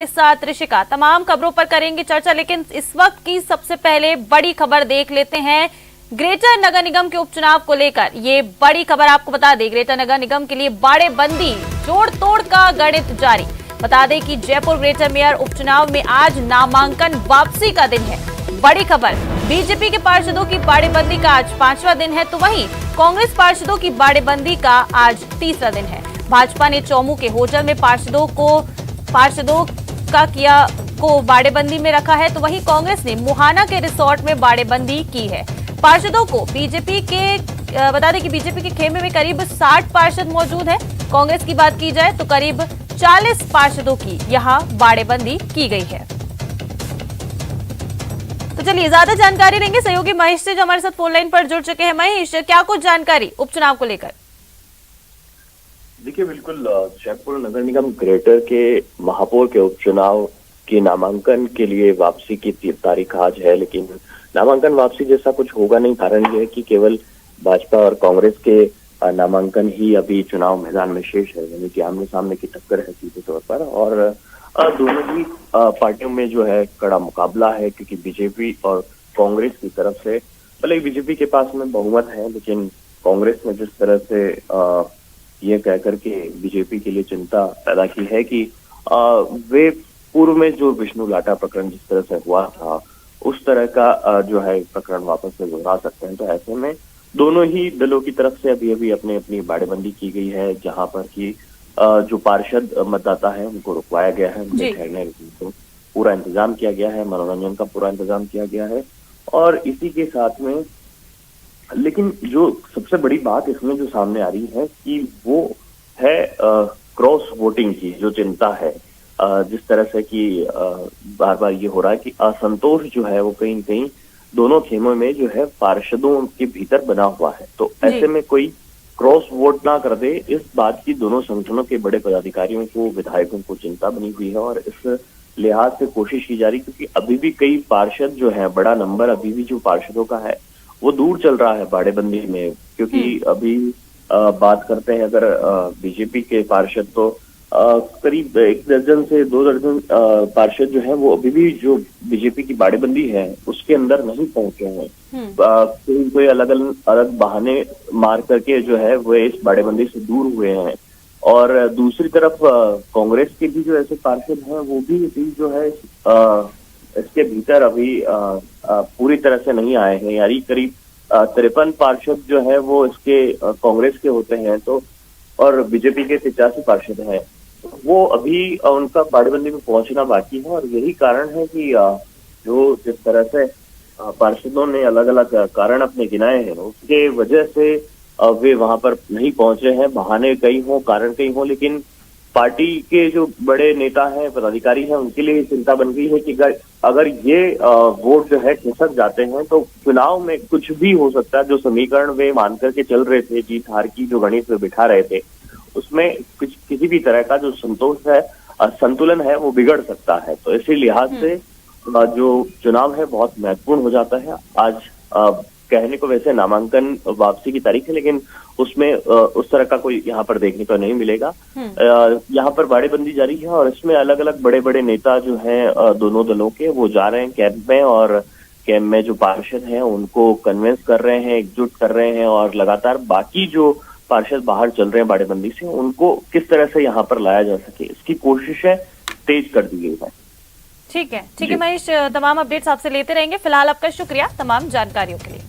इस साथ ऋषिका तमाम खबरों पर करेंगे चर्चा, लेकिन इस वक्त की सबसे पहले बड़ी खबर देख लेते हैं ग्रेटर नगर निगम के उपचुनाव को लेकर। ये बड़ी खबर आपको बता दें, ग्रेटर नगर निगम के लिए बाड़ेबंदी जोड़ तोड़ का गणित जारी। बता दें कि जयपुर ग्रेटर मेयर उपचुनाव में आज नामांकन वापसी का दिन है। बड़ी खबर, बीजेपी के पार्षदों की बाड़ेबंदी का आज 5वां दिन है, तो वहीं कांग्रेस पार्षदों की बाड़ेबंदी का आज 3रा दिन है। भाजपा ने चौमू के होटल में पार्षदों को बाड़ेबंदी में रखा है, तो वहीं कांग्रेस ने मुहाना के रिसोर्ट में बाड़ेबंदी की है। पार्षदों को बता दें कि बीजेपी के खेमे में करीब 60 पार्षद मौजूद हैं। कांग्रेस की बात की जाए तो करीब 40 पार्षदों की यहां बाड़ेबंदी की गई है। तो चलिए ज्यादा जानकारी लेंगे सहयोगी महेश से, जो हमारे साथ फोन लाइन पर जुड़ चुके हैं। महेश, क्या कुछ जानकारी उपचुनाव को लेकर? देखिए, बिल्कुल जयपुर नगर निगम ग्रेटर के महापौर के उपचुनाव के नामांकन के लिए वापसी की तारीख आज है, लेकिन नामांकन वापसी जैसा कुछ होगा नहीं। कारण यह है कि केवल भाजपा और कांग्रेस के नामांकन ही अभी चुनाव मैदान में शेष है, यानी कि आमने सामने की टक्कर है सीधे तौर पर। और दोनों ही पार्टियों में जो है कड़ा मुकाबला है, क्योंकि बीजेपी और कांग्रेस की तरफ से, भले ही बीजेपी के पास में बहुमत है, लेकिन कांग्रेस ने जिस तरह से ये कहकर के बीजेपी के लिए चिंता पैदा की है कि वे पूर्व में जो विष्णु लाटा प्रकरण जिस तरह से हुआ था, उस तरह का जो है प्रकरण वापस से दोहरा सकते हैं। तो ऐसे में दोनों ही दलों की तरफ से अभी अपनी बाड़ेबंदी की गई है, जहां पर कि जो पार्षद मतदाता है उनको रुकवाया गया है, उनके ठहरने को पूरा इंतजाम किया गया है, मनोरंजन का पूरा इंतजाम किया गया है। और इसी के साथ में लेकिन जो सबसे बड़ी बात इसमें जो सामने आ रही है कि वो है क्रॉस वोटिंग की जो चिंता है। जिस तरह से कि बार बार ये हो रहा है कि असंतोष जो है वो कहीं न कहीं दोनों खेमों में जो है पार्षदों के भीतर बना हुआ है। तो ऐसे में कोई क्रॉस वोट ना कर दे, इस बात की दोनों संगठनों के बड़े पदाधिकारियों को, विधायकों को चिंता बनी हुई है। और इस लिहाज से कोशिश की जा रही, क्योंकि अभी भी कई पार्षद जो है, बड़ा नंबर अभी भी जो पार्षदों का है वो दूर चल रहा है बाड़ेबंदी में। क्योंकि अभी बात करते हैं अगर बीजेपी के पार्षद, तो करीब 1 दर्जन से 2 दर्जन पार्षद जो है वो अभी भी जो बीजेपी की बाड़ेबंदी है उसके अंदर नहीं पहुंचे हैं। कोई अलग बहाने मार करके जो है वो इस बाड़ेबंदी से दूर हुए हैं। और दूसरी तरफ कांग्रेस के भी जो ऐसे पार्षद हैं वो भी जो है इसके भीतर अभी पूरी तरह से नहीं आए हैं। यानी करीब 53 पार्षद जो है वो इसके कांग्रेस के होते हैं, तो और बीजेपी के 85 पार्षद हैं, वो अभी उनका बाड़ेबंदी में पहुंचना बाकी है। और यही कारण है कि जो जिस तरह से पार्षदों ने अलग अलग कारण अपने गिनाए हैं, उसके वजह से वे वहां पर नहीं पहुंचे हैं। बहाने कई हों, कारण कई हों, लेकिन पार्टी के जो बड़े नेता हैं, पदाधिकारी हैं, उनके लिए चिंता बन गई है कि अगर ये वोट जो है खिसक जाते हैं तो चुनाव में कुछ भी हो सकता है। जो समीकरण वे मान करके चल रहे थे, जीत हार की जो गणित वे बिठा रहे थे, उसमें कुछ किसी भी तरह का जो संतुलन है वो बिगड़ सकता है। तो इसी लिहाज से जो चुनाव है बहुत महत्वपूर्ण हो जाता है। आज कहने को वैसे नामांकन वापसी की तारीख है, लेकिन उसमें उस तरह का कोई यहाँ पर देखने को नहीं मिलेगा। यहाँ पर बाड़ेबंदी जारी है और इसमें अलग अलग बड़े बड़े नेता जो हैं दोनों दलों के, वो जा रहे हैं कैंप में, और कैंप में जो पार्षद हैं उनको कन्विंस कर रहे हैं, एकजुट कर रहे हैं, और लगातार बाकी जो पार्षद बाहर चल रहे हैं बाड़ेबंदी से, उनको किस तरह से यहाँ पर लाया जा सके, इसकी कोशिशें तेज कर दी गई है। ठीक है महेश, तमाम अपडेट्स आपसे लेते रहेंगे। फिलहाल आपका शुक्रिया तमाम जानकारियों के लिए।